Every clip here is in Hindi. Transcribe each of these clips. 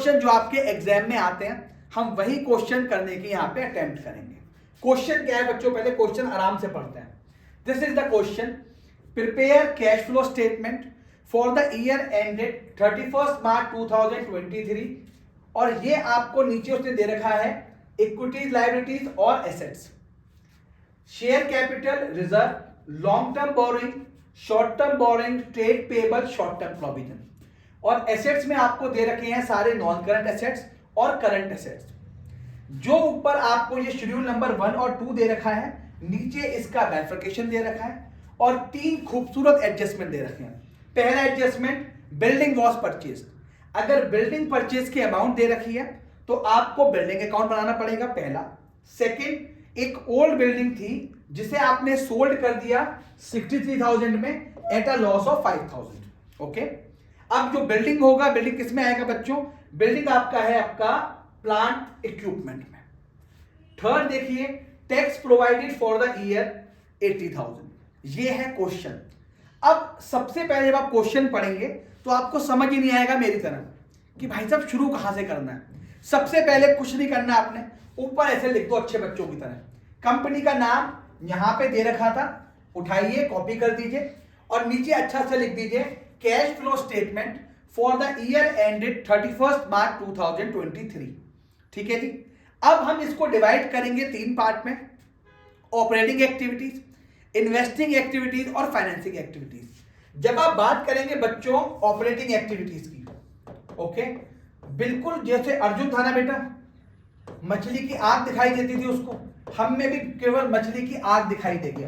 क्वेश्चन जो आपके एग्जाम में आते हैं हम वही क्वेश्चन करने की यहाँ पे अटेम्प्ट करेंगे। क्वेश्चन क्या है बच्चों, पहले क्वेश्चन आराम से पढ़ते हैं। This is the question, prepare cash flow statement for the year ended 31 मार्च 2023। और ये आपको नीचे उसने दे रखा है इक्विटीज, लायबिलिटीज और assets, share capital, reserve, long term borrowing, short term borrowing, trade payable, short term provision. और एसेट्स में आपको दे रखे हैं सारे नॉन करंट एसेट्स और करंट एसेट्स। जो ऊपर आपको ये शेड्यूल नंबर 1 और 2 दे रखा है, नीचे इसका बाइफरकेशन दे रखा है और 3 खूबसूरत एडजस्टमेंट दे रखे हैं। पहला एडजस्टमेंट, बिल्डिंग वॉज परचेज। अगर बिल्डिंग परचेज की अमाउंट दे रखी है तो आपको बिल्डिंग अकाउंट बनाना पड़ेगा, पहला। सेकंड, एक ओल्ड बिल्डिंग थी जिसे आपने सोल्ड कर दिया 63,000 में at a loss of 5,000। Okay, अब जो बिल्डिंग होगा, बिल्डिंग किस में आएगा बच्चों, बिल्डिंग आपका है आपका प्लांट इक्विपमेंट में। थर्ड देखिए, tax provided for the year 80,000। ये है क्वेश्चन। अब सबसे पहले जब आप क्वेश्चन पढ़ेंगे तो आपको समझ ही नहीं आएगा मेरी तरह कि भाई साहब शुरू कहां से करना है। सबसे पहले कुछ नहीं करना आपने, ऊपर ऐसे लिख दो अच्छे बच्चों की तरह, कंपनी का नाम यहां पे दे रखा था, उठाइए कॉपी कर दीजिए और नीचे अच्छा से लिख दीजिए cash flow statement for the year ended 31 मार्च 2023। ठीक है जी। अब हम इसको डिवाइड करेंगे 3 पार्ट में, ऑपरेटिंग एक्टिविटीज, इन्वेस्टिंग एक्टिविटीज और फाइनेंसिंग एक्टिविटीज। जब आप बात करेंगे बच्चों ऑपरेटिंग एक्टिविटीज की, ओके, बिल्कुल जैसे अर्जुन था ना बेटा, मछली की आंख दिखाई देती थी उसको, हम में भी केवल मछली की आंख दिखाई देगी।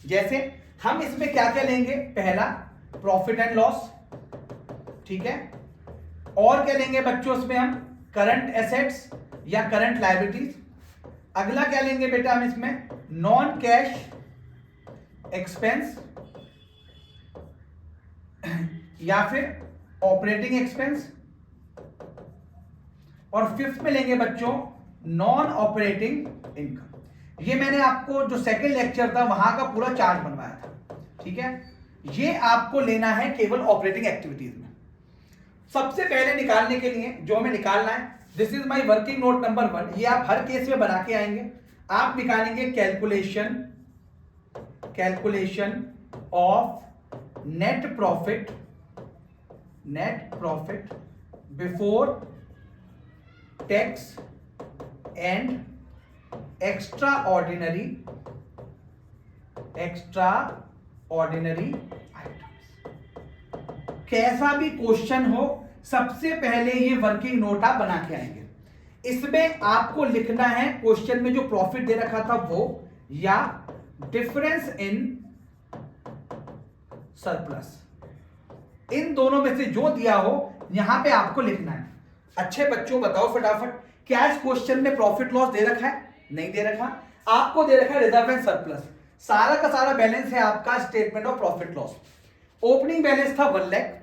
जैसे हम इसमें क्या क्या लेंगे, पहला प्रॉफिट एंड लॉस, ठीक है, और क्या लेंगे बच्चों इसमें हम करंट एसेट्स या करंट लायबिलिटीज। अगला क्या लेंगे बेटा हम इसमें नॉन कैश एक्सपेंस या फिर ऑपरेटिंग एक्सपेंस। और फिफ्थ में लेंगे बच्चों नॉन ऑपरेटिंग इनकम। ये मैंने आपको जो सेकंड लेक्चर था वहां का पूरा चार्ट बनवाया था, ठीक है। ये आपको लेना है केवल ऑपरेटिंग एक्टिविटीज में। सबसे पहले निकालने के लिए जो हमें निकालना है, this is my working note number 1, ये आप हर केस में बना के आएंगे। आप निकालेंगे calculation of net profit before tax and extra ordinary items. कैसा भी क्वेश्चन हो, सबसे पहले ये वर्किंग नोट आप बना के आएंगे। इसमें आपको लिखना है क्वेश्चन में जो प्रॉफिट दे रखा था वो, या डिफरेंस इन सरप्लस, इन दोनों में से जो दिया हो यहां पे आपको लिखना है। अच्छे बच्चों बताओ फटाफट, क्या इस क्वेश्चन में प्रॉफिट लॉस दे रखा है? नहीं दे रखा। आपको दे रखा है रिजर्व एंड सरप्लस। सारा का सारा बैलेंस है आपका statement of profit loss. Opening balance था 1 लाख,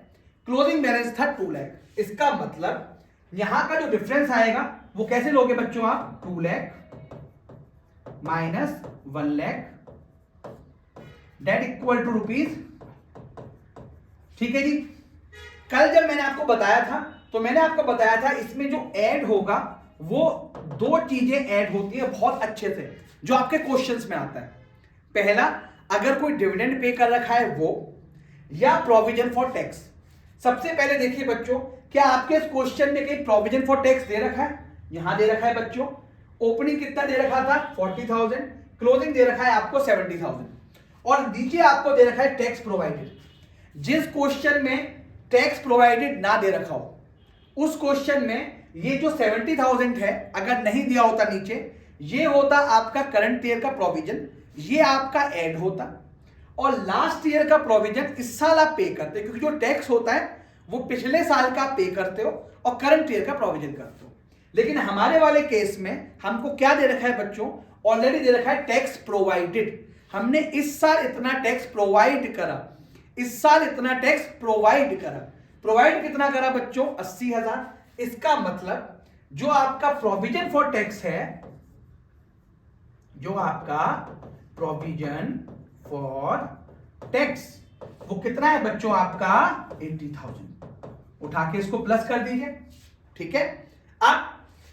क्लोजिंग बैलेंस था 2 लाख। इसका मतलब यहां का जो डिफरेंस आएगा वो कैसे लोगे बच्चों आप, 2 lakh minus 1 lakh debt equal to rupees. ठीक है जी। कल जब मैंने आपको बताया था तो मैंने आपको बताया था इसमें जो ऐड होगा वो 2 चीजें ऐड होती है बहुत अच्छे से, जो आपके क्वेश्चंस में आता है। पहला, अगर कोई डिविडेंड पे कर रखा है वो, या प्रोविजन फॉर टैक्स। सबसे पहले देखिए बच्चों, क्या आपके इस क्वेश्चन में कहीं प्रोविजन फॉर टैक्स दे रखा है? यहां दे रखा है बच्चों। ओपनिंग कितना दे रखा था, 40,000, क्लोजिंग दे रखा है आपको 70,000, और नीचे आपको दे रखा है टैक्स प्रोवाइडेड। जिस क्वेश्चन में टैक्स प्रोवाइडेड ना दे रखा हो उस क्वेश्चन में ये जो 70,000 है अगर नहीं दिया होता नीचे, ये होता आपका करंट ईयर का प्रोविजन, ये आपका ऐड होता, और लास्ट ईयर का प्रोविजन इस साल आप पे करते हो, क्योंकि जो टैक्स होता है वो पिछले साल का पे करते हो और करंट ईयर का प्रोविजन करते हो। लेकिन हमारे वाले केस में हमको क्या दे रखा है बच्चों, ऑलरेडी दे रखा है टैक्स प्रोवाइडेड। हमने इस साल इतना टैक्स प्रोवाइड करा, इस साल इतना टैक्स प्रोवाइड करा। प्रोवाइड कितना करा बच्चों, 80,000। इसका मतलब जो आपका प्रोविजन फॉर टैक्स है, जो आपका प्रोविजन फॉर टैक्स वो कितना है बच्चों आपका 80,000। उठा के इसको प्लस कर दीजिए, ठीक है। अब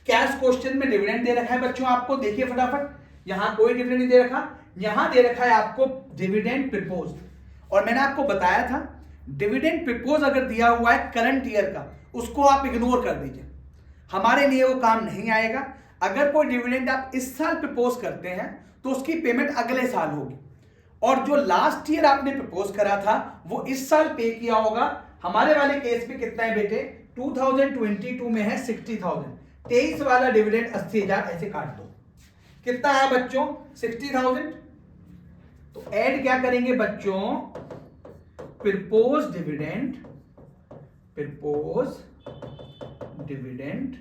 कैश क्वेश्चन में डिविडेंड दे रखा है बच्चों आपको, देखिए फटाफट, यहां कोई डिविडेंड नहीं दे रखा, यहां दे रखा है आपको डिविडेंड प्रपोज। और मैंने आपको बताया था डिविडेंड प्रपोज अगर दिया हुआ है करंट ईयर का, उसको आप इग्नोर कर दीजिए, हमारे लिए वो काम नहीं आएगा। अगर कोई डिविडेंड आप इस साल प्रपोज करते हैं तो उसकी पेमेंट अगले साल होगी, और जो लास्ट ईयर आपने प्रपोज करा था वो इस साल पे किया होगा। हमारे वाले केस में कितना है बेटे, 2022 में है 60,000, 23 वाला डिविडेंड 80,000, ऐसे काट दो। कितना है बच्चों, 60,000। तो ऐड क्या करेंगे बच्चों, प्रपोज डिविडेंड,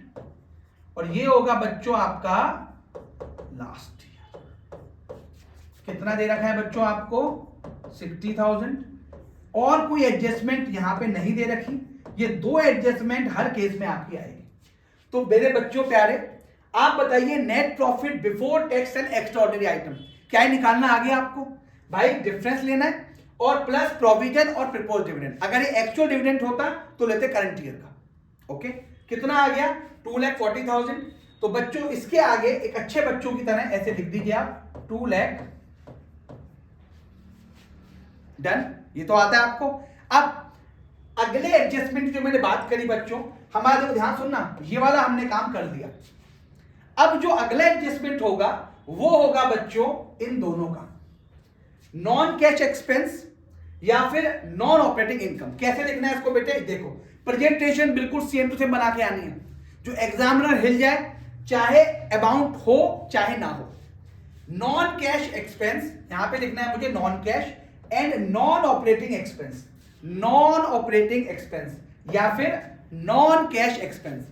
और ये होगा बच्चों आपका लास्ट ईयर। कितना दे रखा है बच्चों आपको, 60,000, और कोई एडजस्टमेंट यहां पे नहीं दे रखी। ये दो एडजस्टमेंट हर केस में आपकी आएगी। तो मेरे बच्चों प्यारे, आप बताइए net profit before tax and extraordinary item क्या है, निकालना आ गया आपको भाई, डिफरेंस लेना है और प्लस प्रोविजन और प्रपोज डिविडेंड। अगर ये एक्चुअल डिविडेंड होता तो लेते करंट ईयर का। ओके, कितना आ गया, 2,40,000। तो बच्चों इसके आगे एक अच्छे बच्चों की तरह ऐसे लिख दीजिए आप 2 लाख, डन, ये तो आता है आपको। अब अगले एडजस्टमेंट जो मैंने बात करी बच्चों, हमारा देखो ध्यान सुनना, ये वाला हमने काम कर दिया। अब जो अगला एडजस्टमेंट होगा वो होगा बच्चों इन दोनों का, नॉन कैश एक्सपेंस या फिर नॉन ऑपरेटिंग इनकम। कैसे लिखना है इसको बेटे, देखो प्रेजेंटेशन बिल्कुल सेम टू सेम बना के आनी है, जो एग्जामिनर हिल जाए, चाहे अमाउंट हो चाहे ना हो। नॉन कैश एक्सपेंस यहां पे लिखना है मुझे, non cash, and non operating expense, non operating expense या फिर नॉन कैश एक्सपेंस।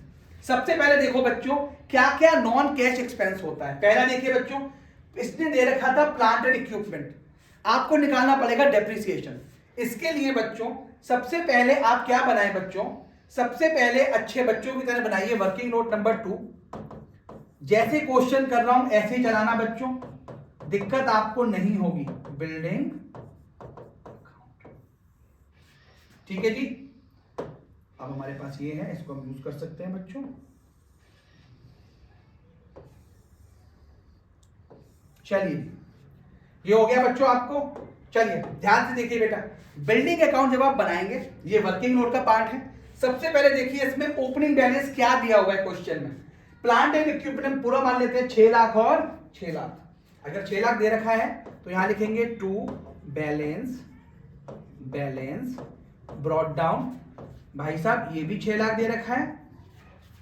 सबसे पहले देखो बच्चों क्या क्या नॉन कैश एक्सपेंस होता है। पहला देखिए बच्चों, इसने दे रखा था प्लांट एंड इक्विपमेंट, आपको निकालना पड़ेगा डेप्रिसिएशन। इसके लिए बच्चों सबसे पहले आप क्या बनाए बच्चों, सबसे पहले अच्छे बच्चों की तरह बनाइए वर्किंग नोट नंबर 2। जैसे क्वेश्चन कर रहा हूं ऐसे ही चलाना बच्चों, दिक्कत आपको नहीं होगी। बिल्डिंग, ठीक है जी। अब हमारे पास ये है, इसको हम यूज कर सकते हैं बच्चों। चलिए ये हो गया बच्चों आपको। चलिए ध्यान से देखिए बेटा, बिल्डिंग अकाउंट जब आप बनाएंगे, ये वर्किंग नोट का पार्ट है। सबसे पहले देखिए इसमें ओपनिंग बैलेंस क्या दिया हुआ है क्वेश्चन में। प्लांट एंड इक्विपमेंट पूरा मान लेते हैं 6 लाख और 6 लाख। अगर 6 लाख दे रखा है तो यहां लिखेंगे टू बैलेंस ब्रॉट डाउन। भाई साहब ये भी 6 लाख दे रखा है,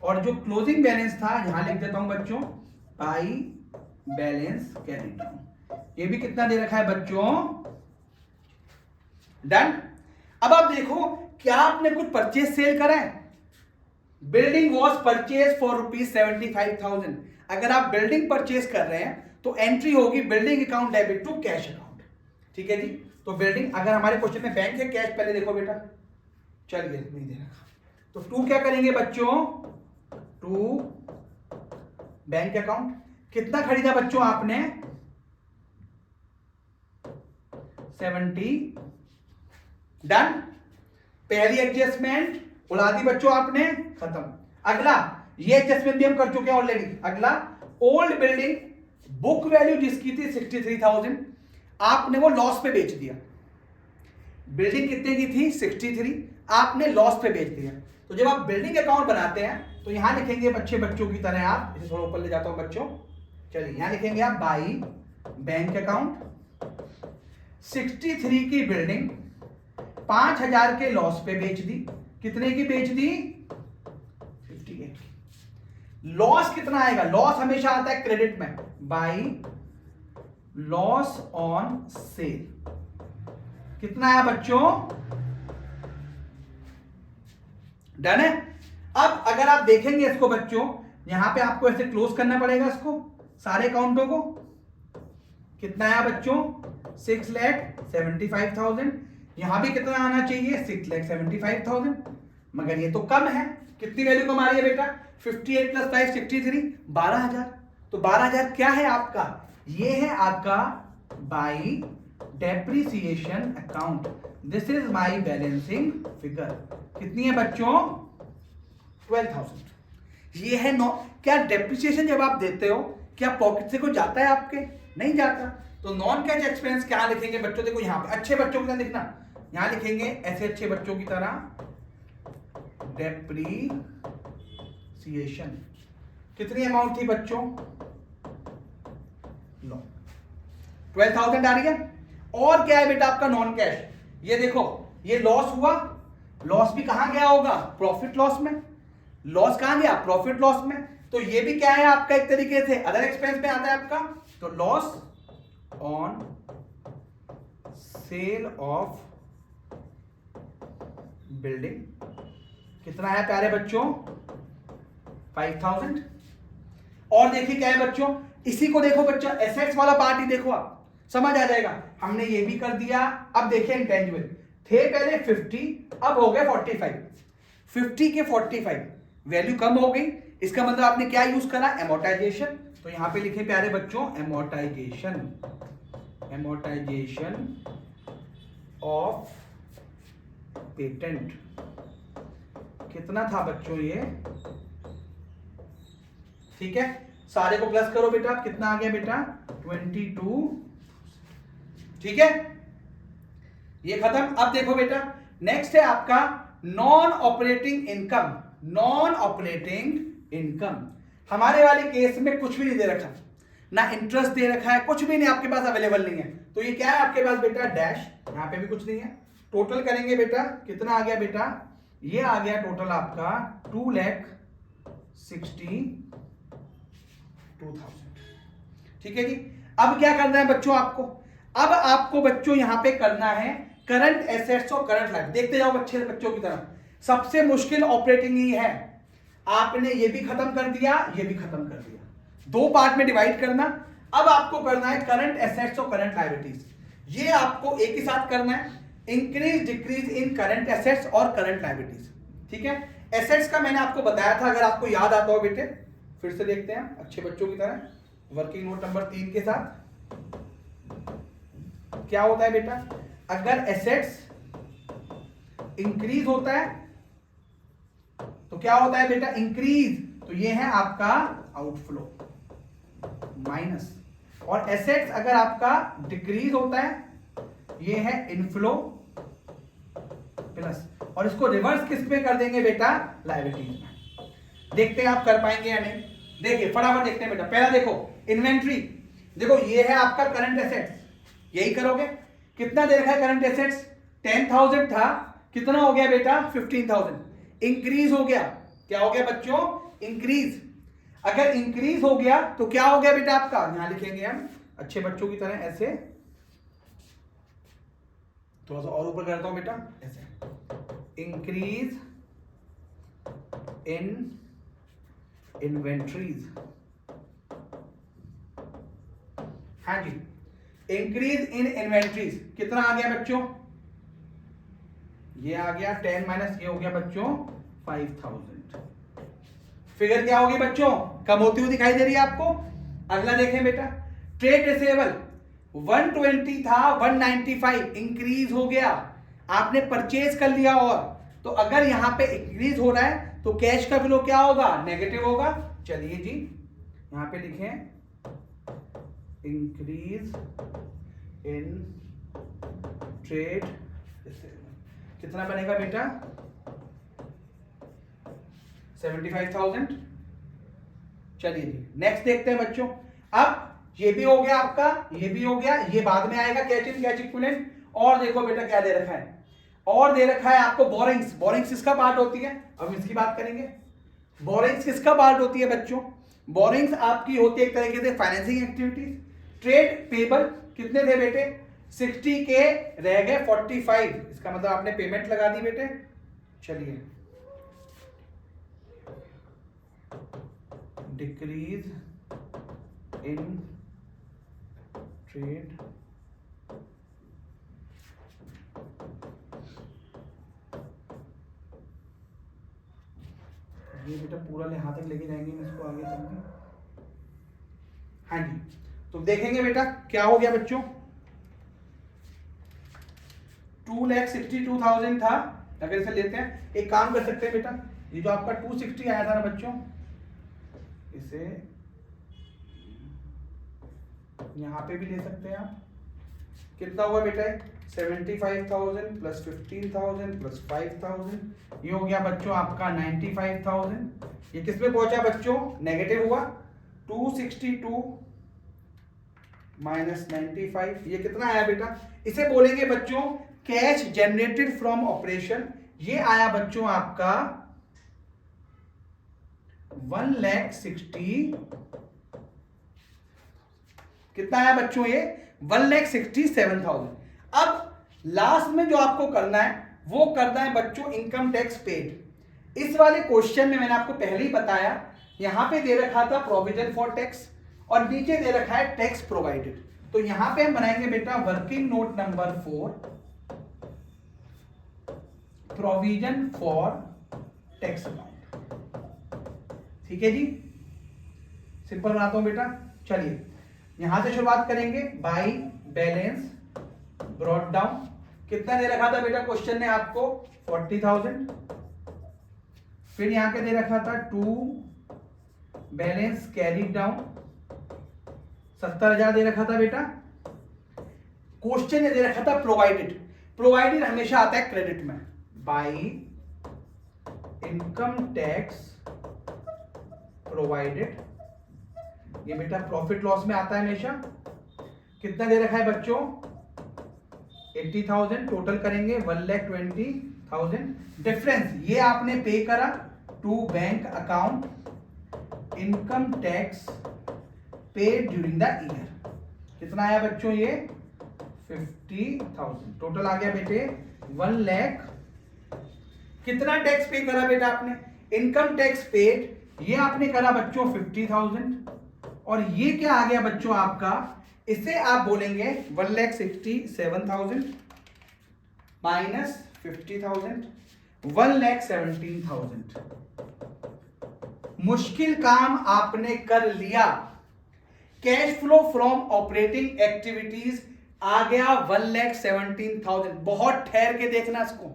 और जो क्लोजिंग बैलेंस था यहां लिख देता हूं बच्चों, बाई बैलेंस कैरी डाउन। ये भी कितना दे रखा है बच्चों, डन। अब आप देखो क्या आपने कुछ परचेज सेल करा है। Building was purchase for ₹75,000। अगर आप बिल्डिंग परचेज कर रहे हैं तो एंट्री होगी building account debit to cash account, ठीक है जी। तो बिल्डिंग, अगर हमारे क्वेश्चन में बैंक है कैश, पहले देखो बेटा, चलिए नहीं दे रखा, तो 2 क्या करेंगे बच्चों, 2 बैंक अकाउंट। कितना खरीदा बच्चों आपने, 70, डन। पहली एडजस्टमेंट उड़ा दी बच्चों आपने, खत्म। अगला, ये एडजस्टमेंट भी हम कर चुके हैं ऑलरेडी। अगला, ओल्ड बिल्डिंग बुक वैल्यू जिसकी थी 63,000, आपने वो लॉस पे बेच दिया। बिल्डिंग कितने की थी, 63, आपने लॉस पे बेच दिया। तो जब आप बिल्डिंग अकाउंट बनाते हैं तो यहां लिखेंगे अच्छे बच्चों की तरह, आप इसे थोड़ा ऊपर ले जाता हूं बच्चों, चलिए यहां लिखेंगे आप बाई बैंक अकाउंट। 63 की बिल्डिंग 5,000 के लॉस पे बेच दी। कितने की बेच दी, 58 की। लॉस कितना आएगा, लॉस हमेशा आता है क्रेडिट में, बाई लॉस ऑन सेल। कितना आया बच्चों, डन है। अब अगर आप देखेंगे इसको बच्चों, यहां पे आपको ऐसे क्लोज करना पड़ेगा इसको, सारे अकाउंटों को। कितना आया बच्चों, 6,75,000। यहां भी कितना आना चाहिए, 6,75,000, मगर ये तो कम है। कितनी वैल्यू कम आ रही है बेटा, 58 + 5 63, 12,000। तो 12,000 क्या है आपका, ये है आपका by depreciation account. This is my balancing figure. कितनी है बच्चों, 12,000। ये है क्या डेप्रिसिएशन जब आप देते हो क्या पॉकेट से कोई जाता है आपके? नहीं जाता। तो नॉन कैश एक्सपेंस क्या लिखेंगे बच्चों? देखो यहाँ पे अच्छे बच्चों की तरह लिखना, यहाँ लिखेंगे ऐसे अच्छे बच्चों की तरह डेप्रीसिएशन। कितनी अमाउंट थी बच्चों? लो 12,000 आ रही है। और क्या है बेटा आपका नॉन कैश? ये देखो ये लॉस हुआ, लॉस भी कहां गया होगा? प्रॉफिट लॉस में। लॉस कहां गया? प्रॉफिट लॉस में। तो ये भी क्या है आपका? एक तरीके से अदर एक्सपेंस में आता है आपका। तो loss on sale of building कितना है प्यारे बच्चों? 5,000। और देखिए क्या है बच्चों, इसी को देखो बच्चों, एसेट्स वाला पार्ट ही देखो, आप समझ आ जाएगा। हमने ये भी कर दिया। अब देखिए इंटेंजिबल थे पहले 50, अब हो गए 45। 50 के 45 वैल्यू कम हो गई, इसका मतलब आपने क्या यूज करा? एमोर्टाइजेशन। तो यहां पे लिखे प्यारे बच्चों एमोर्टाइजेशन, एमोर्टाइजेशन ऑफ पेटेंट। कितना था बच्चों ये? ठीक है, सारे को प्लस करो बेटा, कितना आ गया बेटा? 22। ठीक है, ये खत्म। अब देखो बेटा नेक्स्ट है आपका non operating income. Non operating income हमारे वाले केस में कुछ भी नहीं दे रखा, ना इंटरेस्ट दे रखा है, कुछ भी नहीं आपके पास अवेलेबल नहीं है। तो ये क्या है आपके पास बेटा? डैश, यहां पे भी कुछ नहीं है। टोटल करेंगे बेटा, कितना आ गया बेटा? ये आ गया टोटल आपका 2,62,000। ठीक है जी। अब क्या करना है बच्चों आपको? अब आपको बच्चों यहां पे करना है करंट एसेट्स और करंट लायबिलिटी। देखते जाओ अच्छे बच्चों की तरह। सबसे मुश्किल ऑपरेटिंग ही है। आपने ये भी खत्म कर दिया, ये भी खत्म कर दिया, दो पार्ट में डिवाइड करना। अब आपको करना है करंट एसेट्स और करंट लायबिलिटीज। ये आपको एक ही साथ करना है, increase decrease in current assets और करंट लायबिलिटीज। ठीक है, एसेट्स का मैंने आपको बताया था, अगर आपको याद आता हो बेटे फिर से देखते हैं अच्छे बच्चों की तरह वर्किंग नोट नंबर 3 के साथ। क्या होता है बेटा? अगर एसेट्स इंक्रीज होता है तो क्या होता है बेटा? इंक्रीज। तो ये है आपका आउटफ्लो माइनस। और एसेट्स अगर आपका डिक्रीज होता है ये है इनफ्लो प्लस। और इसको रिवर्स किस में कर देंगे बेटा? लायबिलिटीज में। देखते हैं आप कर पाएंगे या नहीं। देखिए फटाफट देखते हैं बेटा। पहला देखो इन्वेंट्री, देखो ये है आपका करंट एसेट्स, यही करोगे। कितना दे रखा है करंट एसेट्स? 10,000 था, कितना हो गया बेटा? 15,000। इंक्रीज हो गया, क्या हो गया बच्चों? इंक्रीज। अगर इंक्रीज हो गया तो क्या हो गया बेटा आपका? यहां लिखेंगे हम अच्छे बच्चों की तरह ऐसे, थोड़ा सा और ऊपर करता हूं बेटा ऐसे, इंक्रीज इन इन्वेंट्रीज। हाँ जी, इंक्रीज इन इन्वेंट्रीज कितना आ गया बच्चों? ये आ गया 10 माइनस ये हो गया बच्चों 5,000। फिगर क्या होगी बच्चों? कम होती हुई दिखाई दे रही है आपको। अगला देखें बेटा, ट्रेड रिसीवेबल 120 था 195, इंक्रीज हो गया, आपने परचेज कर लिया। और तो अगर यहां पे इंक्रीज हो रहा है तो कैश का फ्लो क्या होगा? नेगेटिव होगा। चलिए जी यहां पे लिखें इंक्रीज इन ट्रेड रिसीवेबल, कितना बनेगा बेटा? 75,000। चलिए जी नेक्स्ट देखते हैं बच्चों। अब ये भी हो गया आपका, ये भी हो गया, ये बाद में आएगा कैश इन कैश इक्विवेलेंट। और देखो बेटा क्या दे रखा है, और दे रखा है आपको बोरिंग्स। बोरिंग्स किसका पार्ट होती है? अब इसकी बात करेंगे। बोरिंग्स किसका पार्ट होती है बच्चों? बोरिंग्स आपकी होती है एक तरीके से फाइनेंसिंग एक्टिविटीज। ट्रेड पेबल कितने थे बेटे? 60 के रह गए 45, इसका मतलब आपने पेमेंट लगा दी बेटे। चलिए डिक्रीज इन ट्रेड ये बेटा पूरा यहां तक लेके जाएंगे इसको आगे तक भी। हाँ जी, तो देखेंगे बेटा क्या हो गया बच्चों। 2,62,000 था। अगर इसे लेते हैं, एक काम कर सकते हैं बेटा, ये जो आपका 260 आया था ना बच्चों, इसे यहां पे भी ले सकते हैं आप। कितना हुआ बेटा? 75,000 प्लस 15,000 प्लस 5,000, ये हो गया बच्चों आपका 95,000। ये किस में पहुंचा बच्चों? नेगेटिव हुआ। 262 माइनस 95, ये कितना आया बेटा? इसे बोलेंगे बच्चों कैश जनरेटेड फ्रॉम ऑपरेशन। ये आया बच्चों आपका 1,60,000। कितना आया बच्चों? ये 1,67,000। अब लास्ट में जो आपको करना है वो करना है बच्चों इनकम टैक्स पेड। इस वाले क्वेश्चन में मैंने आपको पहले ही बताया, यहां पे दे रखा था प्रोविजन फॉर टैक्स और नीचे दे रखा है टैक्स प्रोवाइडेड। तो यहां पे हम बनाएंगे बेटा working note number 4, provision for tax amount. ठीक है जी, सिंपल बनाता हूं बेटा। चलिए यहां से शुरुआत करेंगे। बाई बैलेंस ब्रॉट डाउन, कितना दे रखा था बेटा क्वेश्चन ने आपको? 40,000। फिर यहां के दे रखा था टू बैलेंस कैरी डाउन, 70,000 दे रखा था बेटा। क्वेश्चन ने दे रखा था प्रोवाइडेड। प्रोवाइडेड हमेशा आता है क्रेडिट में। बाई इनकम टैक्स प्रोवाइडेड, ये बेटा प्रॉफिट लॉस में आता है हमेशा। कितना दे रखा है बच्चों? 80,000। टोटल करेंगे 1,20,000। डिफरेंस ये आपने पे करा to bank account income tax paid during the year. कितना आया बच्चों? ये 50,000। टोटल आ गया बेटे 1 लाख। कितना टैक्स पे करा बेटा आपने? इनकम टैक्स पेड ये आपने करा बच्चों 50,000। और ये क्या आ गया बच्चों आपका? इसे आप बोलेंगे 1,67,000 माइनस 50,000, 1,17,000। मुश्किल काम आपने कर लिया। Cash flow from operating activities आ गया 1,17,000। बहुत ठहर के देखना इसको,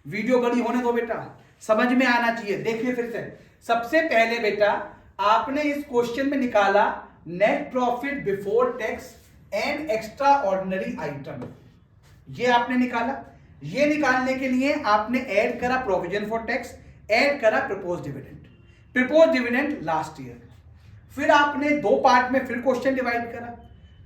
वीडियो बड़ी होने दो बेटा, समझ में आना चाहिए। देखिए फिर से, सबसे पहले बेटा आपने इस क्वेश्चन में निकाला net profit before tax and extra ordinary item, ये आपने निकाला। ये निकालने के लिए आपने ऐड करा प्रोविजन फॉर टैक्स, ऐड करा propose dividend. Propose dividend last year. फिर आपने दो पार्ट में फिर क्वेश्चन डिवाइड करा।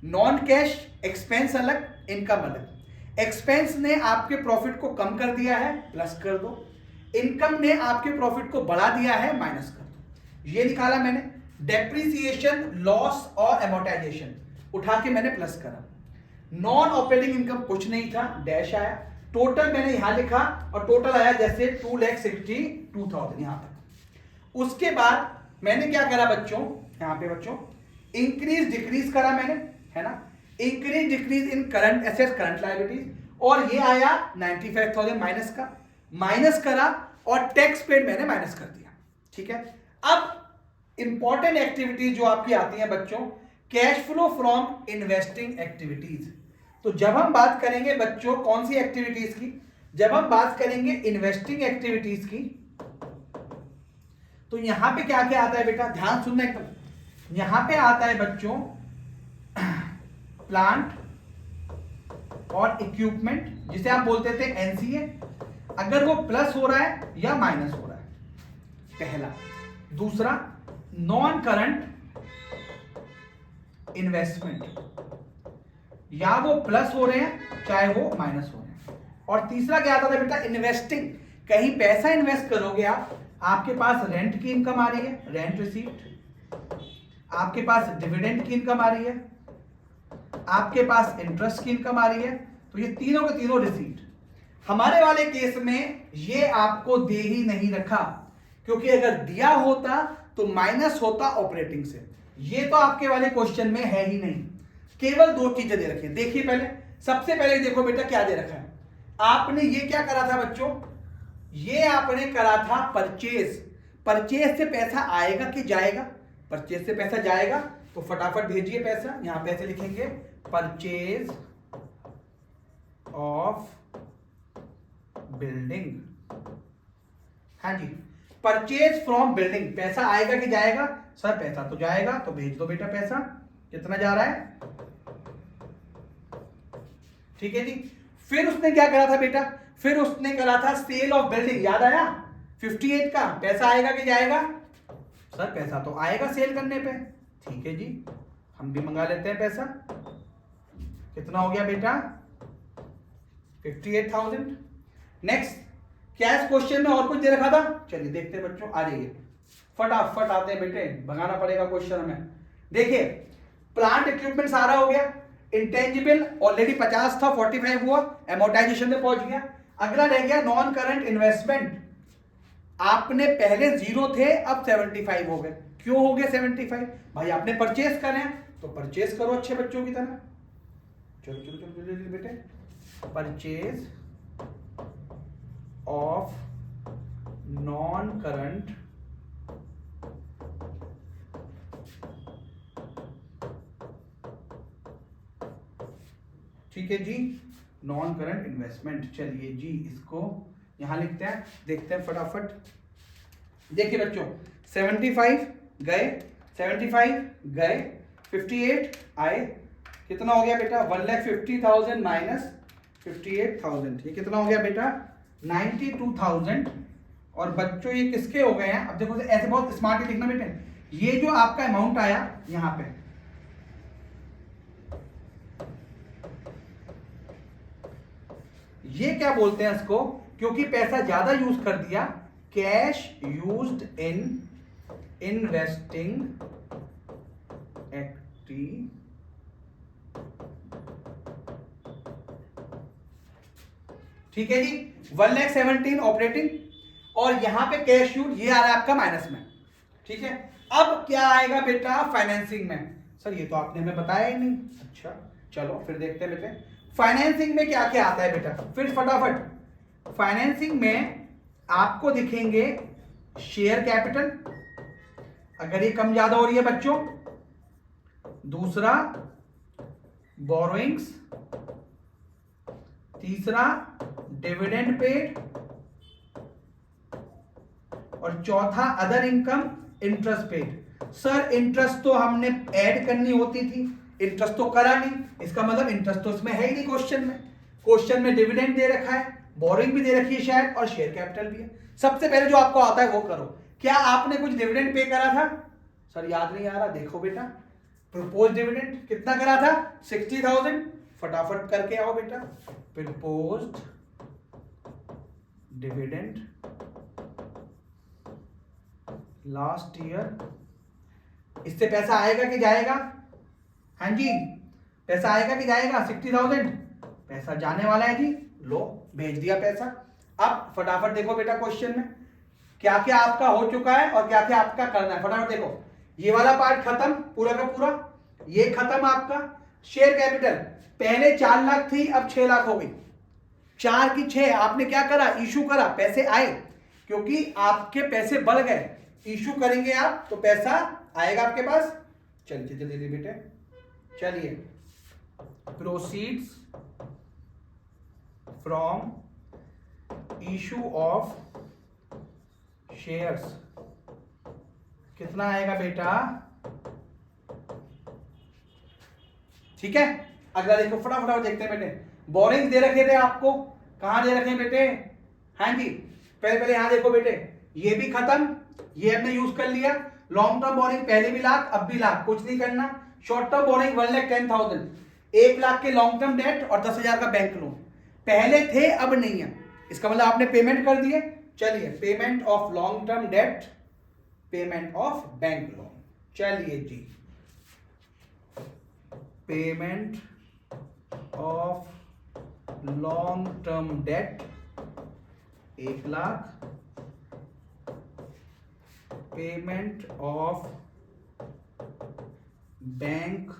नॉन कैश एक्सपेंस अलग, इनकम अलग। एक्सपेंस ने आपके प्रॉफिट को कम कर दिया है, प्लस कर दो। इनकम ने आपके प्रॉफिट को बढ़ा दिया है, माइनस कर दो। ये निकाला मैंने। डेप्रिसिएशन, लॉस और एमोर्टाइजेशन उठा के मैंने प्लस करा। नॉन ऑपरेटिंग इनकम कुछ नहीं था, डैश आया। टोटल मैंने यहां लिखा और टोटल आया जैसे 2,62,000 यहां तक। उसके बाद मैंने क्या करा बच्चों, यहां पे बच्चों इंक्रीज डिक्रीज करा मैंने, है ना। Increase decrease in current assets, current liabilities, और ये आया 95,000 माइनस का, माइनस करा और टैक्स पेड मैंने माइनस कर दिया। ठीक है। अब इंपॉर्टेंट एक्टिविटीज जो आपकी आती है बच्चों, cash flow from investing activities. तो जब हम बात करेंगे बच्चों कौन सी एक्टिविटीज की, जब हम बात करेंगे इन्वेस्टिंग एक्टिविटीज की, तो यहां पे क्या क्या आता है बेटा, ध्यान सुनना एकदम। यहां पे आता है बच्चों प्लांट और इक्विपमेंट, जिसे आप बोलते थे एनसीए, अगर वो प्लस हो रहा है या माइनस हो रहा है, पहला। दूसरा नॉन करंट इन्वेस्टमेंट, या वो प्लस हो रहे हैं चाहे वो माइनस हो रहे हैं। और तीसरा क्या आता था बेटा, इन्वेस्टिंग, कहीं पैसा इन्वेस्ट करोगे आप, आपके पास रेंट की इनकम आ रही है, रेंट रिसीप्ट, आपके पास डिविडेंड की इनकम आ रही है, आपके पास इंटरेस्ट की इनकम आ रही है। तो ये तीनों के तीनों रिसीप्ट। हमारे वाले केस में ये आपको दे ही नहीं रखा, क्योंकि अगर दिया होता तो माइनस होता ऑपरेटिंग से। ये तो आपके वाले क्वेश्चन में है ही नहीं, केवल दो चीजें दे रखी है। देखिए पहले, सबसे पहले देखो बेटा क्या दे रखा है। आपने ये क्या करा था बच्चों, ये आपने करा था परचेज। परचेज से पैसा आएगा कि जाएगा, परचेज से पैसा जाएगा, तो फटाफट भेजिए पैसा। यहां पैसे लिखेंगे परचेज ऑफ बिल्डिंग। हाँ जी, परचेज फ्रॉम बिल्डिंग, पैसा आएगा कि जाएगा? सर पैसा तो जाएगा, तो भेज दो बेटा पैसा। कितना जा रहा है? ठीक है जी। फिर उसने क्या करा था बेटा? फिर उसने करा था सेल ऑफ बिल्डिंग, याद आया? 58 का पैसा आएगा कि जाएगा? सर पैसा तो आएगा सेल करने पे। ठीक है जी, हम भी मंगा लेते हैं पैसा। कितना हो गया बेटा? 58,000। नेक्स्ट, क्या इस क्वेश्चन में और कुछ दे रखा था? चलिए देखते हैं बच्चों, आ जाइए फटाफट आते हैं बेटे, भगाना पड़ेगा क्वेश्चन हमें। देखिए प्लांट इक्विपमेंट सारा हो गया, इंटेंजिबल ऑलरेडी 50 था, 45 हुआ, एमोर्टाइजेशन में पहुंच गया। अगला रह गया नॉन करंट इन्वेस्टमेंट। आपने पहले 0 थे, अब 75 हो गए। क्यों हो गए 75? भाई आपने परचेस करें तो परचेस करो अच्छे बच्चों की तरह। चलो चलो चलो चलो बेटे, परचेज ऑफ नॉन करंट ठीक है जी, नॉन करंट इन्वेस्टमेंट। चलिए जी इसको यहां लिखते हैं, देखते हैं फटाफट। देखिए बच्चों 75 गए, 75 गए, 58 आए, कितना हो गया बेटा? 1,50,000 माइनस 58,000, ये कितना हो गया बेटा? 92,000। और बच्चों ये किसके हो गए हैं? अब देखो ऐसे बहुत स्मार्टली लिखना बेटे, ये जो आपका अमाउंट आया यहां पे, ये क्या बोलते हैं इसको? क्योंकि पैसा ज्यादा यूज कर दिया, cash used in investing activity. ठीक है जी, 1,17,000 ऑपरेटिंग, और यहां पे कैश यूज ये आ रहा है आपका माइनस में। ठीक है, अब क्या आएगा बेटा फाइनेंसिंग में? सर ये तो आपने हमें बताया ही नहीं। अच्छा चलो फिर देखते हैं बेटे फाइनेंसिंग में क्या क्या आता है बेटा। फिर फटाफट फाइनेंसिंग में आपको दिखेंगे शेयर कैपिटल, अगर ये कम ज्यादा हो रही है बच्चों। दूसरा बोरोइंग्स, तीसरा डिविडेंड पेड, और चौथा other income interest paid. Sir interest तो हमने ऐड करनी होती थी, इंटरेस्ट तो करा नहीं, इसका मतलब इंटरेस्ट तो इसमें है ही नहीं क्वेश्चन में। क्वेश्चन में डिविडेंड दे रखा है, बोरिंग भी दे रखी है शायद, और शेयर कैपिटल भी है। सबसे पहले जो आपको आता है वो करो। क्या आपने कुछ डिविडेंड पे करा था? सर याद नहीं आ रहा, देखो बेटा प्रपोज डिविडेंड कितना करा था? 60,000। फटाफट करके आओ बेटा, प्रपोज्ड डिविडेंड लास्ट ईयर। इससे पैसा आएगा कि जाएगा? हाँ जी, पैसा आएगा कि जाएगा? 60,000 पैसा जाने वाला है जी, लो भेज दिया पैसा। अब फटाफट देखो बेटा क्वेश्चन में क्या क्या आपका हो चुका है और क्या क्या आपका करना है। फटाफट देखो, ये वाला पार्ट खत्म पूरा का पूरा, ये खत्म आपका। शेयर कैपिटल पहले 4 लाख थी, अब 6 लाख हो गई। 4 की 6 आपने क्या करा? इशू करा, पैसे आए, क्योंकि आपके पैसे बढ़ गए। इशू करेंगे आप तो पैसा आएगा आपके पास। चलिए जल्दी बेटे, चलिए proceeds from issue of shares कितना आएगा बेटा? ठीक है, अगला देखो फटाफट देखते हैं बेटे। बोरिंग दे रखे थे आपको, कहां दे रखे बेटे? हाँ जी, पहले यहां देखो बेटे, ये भी खत्म, ये हमने यूज कर लिया। लॉन्ग टर्म बोरिंग पहले भी लाख, अब भी लाख, कुछ नहीं करना। शॉर्ट टर्म बोरिंग 1,10,000, 1 लाख के लॉन्ग टर्म डेट और 10,000 का बैंक लोन। पहले थे अब नहीं है, इसका मतलब आपने पेमेंट कर दिए। चलिए payment of long term debt, payment of bank loan. चलिए जी, payment of long term debt 1 lakh, payment of bank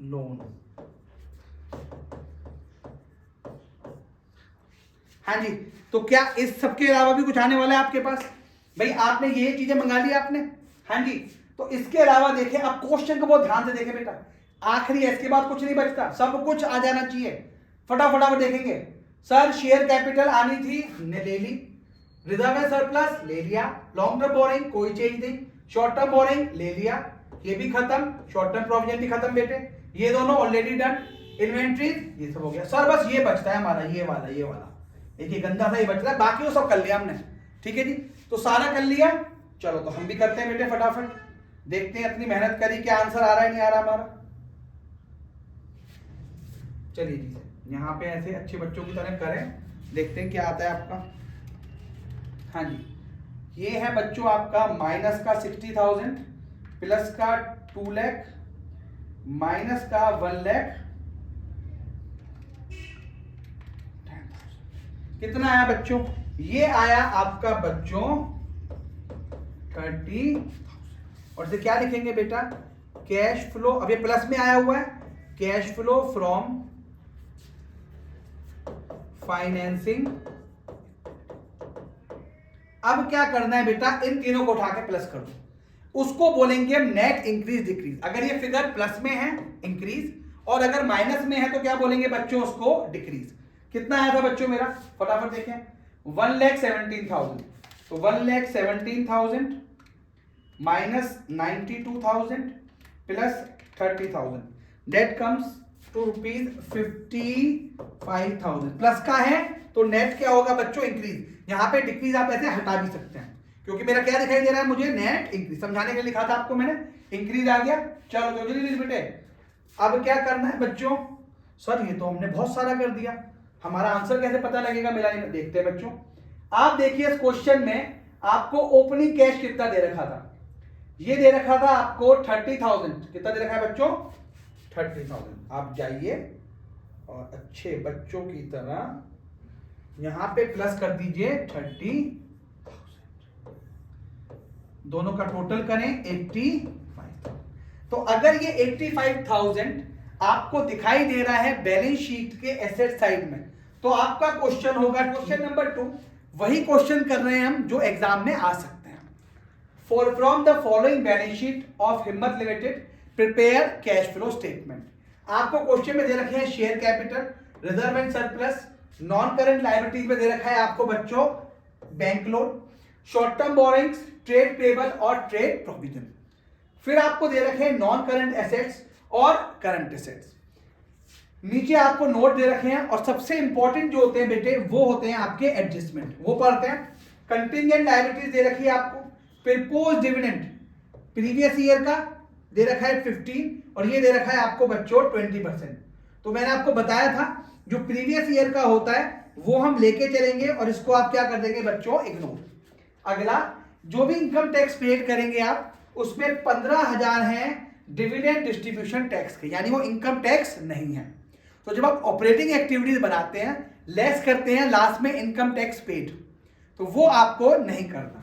loan. हाँ जी, तो क्या इस सब के अलावा भी कुछ आने वाला है आपके पास? भाई आपने ये चीजें मंगा ली आपने। हाँ जी, तो इसके अलावा देखें, अब क्वेश्चन को बहुत ध्यान से देखें बेटा, आखिरी है, इसके बाद कुछ नहीं बचता, सब कुछ आ जाना चाहिए। फटाफट देखेंगे। सर शेयर कैपिटल आनी थी, हमने ले ली, रिजर्व एंड सरप्लस ले लिया, लॉन्ग टर्म बोरिंग कोई चेंज नहीं, शॉर्ट टर्म बोरिंग ले लिया, ये भी खत्म, शॉर्ट टर्म प्रोविजन भी खत्म बेटे, ये दोनों ऑलरेडी डन, इन्वेंट्रीज ये सब हो गया सर। बस ये बचता है हमारा ये वाला एक ही गंदा सा ही बच रहा है, बाकी वो सब कर लिया हमने। ठीक है जी, तो सारा कर लिया। चलो तो हम भी करते हैं बेटे फटाफट, देखते हैं इतनी मेहनत करी क्या आंसर आ रहा है नहीं आ रहा हमारा। चलिए जी, यहाँ पे ऐसे अच्छे बच्चों की तरह करें, देखते हैं क्या आता है आपका। हाँ जी, ये है बच्चों आपका माइनस का 60,000, प्लस का 2 लाख, माइनस का 1 लाख, कितना आया बच्चों? ये आया आपका बच्चों 30। और इसे क्या लिखेंगे बेटा? कैश फ्लो, अब ये प्लस में आया हुआ है, कैश फ्लो फ्रॉम फाइनेंसिंग। अब क्या करना है बेटा? इन तीनों को उठा के प्लस कर दो, उसको बोलेंगे हम नेट इंक्रीज डिक्रीज। अगर ये फिगर प्लस में है इंक्रीज, और अगर माइनस में है तो क्या बोलेंगे बच्चों? उसको डिक्रीज। कितना आया था बच्चों मेरा? फटाफट देखें, 1,17,000। तो 1,17,000 minus 92,000 plus 30,000, that comes to ₹55,000। Plus का है तो नेट क्या होगा बच्चों? इंक्रीज। यहां पे डिक्रीज आप ऐसे हटा भी सकते हैं, क्योंकि मेरा क्या दिखाई दे रहा है मुझे? Net increase. समझाने के लिए लिखा था आपको मैंने, इंक्रीज आ गया। चलो तो जल्दी बेटे, अब क्या करना है बच्चों? सर ये तो हमने बहुत सारा कर दिया, हमारा आंसर कैसे पता लगेगा मेरा? देखते हैं बच्चों। आप देखिए इस क्वेश्चन में आपको ओपनिंग कैश कितना दे रखा था? ये दे रखा था आपको 30,000। कितना दे रखा है बच्चों? 30,000। आप जाइए और अच्छे बच्चों की तरह यहां पे प्लस कर दीजिए 30,000, दोनों का टोटल करें 85,000। तो अगर ये 85,000 आपको दिखाई दे रहा है बैलेंस शीट के एसेट साइड में, तो आपका क्वेश्चन होगा क्वेश्चन नंबर 2। वही क्वेश्चन कर रहे हैं हम जो एग्जाम में आ सकते हैं। For from the following balance sheet of Himmat limited prepare cash flow statement. आपको क्वेश्चन में दे रखे हैं share capital, reserve and surplus, non current liabilities में दे रखा है आपको बच्चों bank loan, short term borrowings, trade payable और ट्रेड प्रोविजन। फिर आपको दे रखे हैं नॉन करंट एसेट्स और करंट एसेट्स। नीचे आपको नोट दे रखे हैं, और सबसे इंपॉर्टेंट जो होते हैं बेटे वो होते हैं आपके एडजस्टमेंट, वो पढ़ते हैं। कंटिंजेंट लायबिलिटीज दे रखी है आपको, प्रपोज डिविडेंड प्रीवियस ईयर का दे रखा है 15, और ये दे रखा है आपको बच्चों 20%। तो मैंने आपको बताया था जो प्रीवियस ईयर का होता है वो हम लेके चलेंगे, और इसको आप क्या कर देंगे बच्चों? इग्नोर। अगला जो भी इनकम टैक्स पेड करेंगे आप, उसमें 15,000 है डिविडेंड डिस्ट्रीब्यूशन टैक्स के, यानी वो इनकम टैक्स नहीं है। तो जब आप ऑपरेटिंग एक्टिविटीज बनाते हैं, लेस करते हैं लास्ट में इनकम टैक्स पेड, तो वो आपको नहीं करना।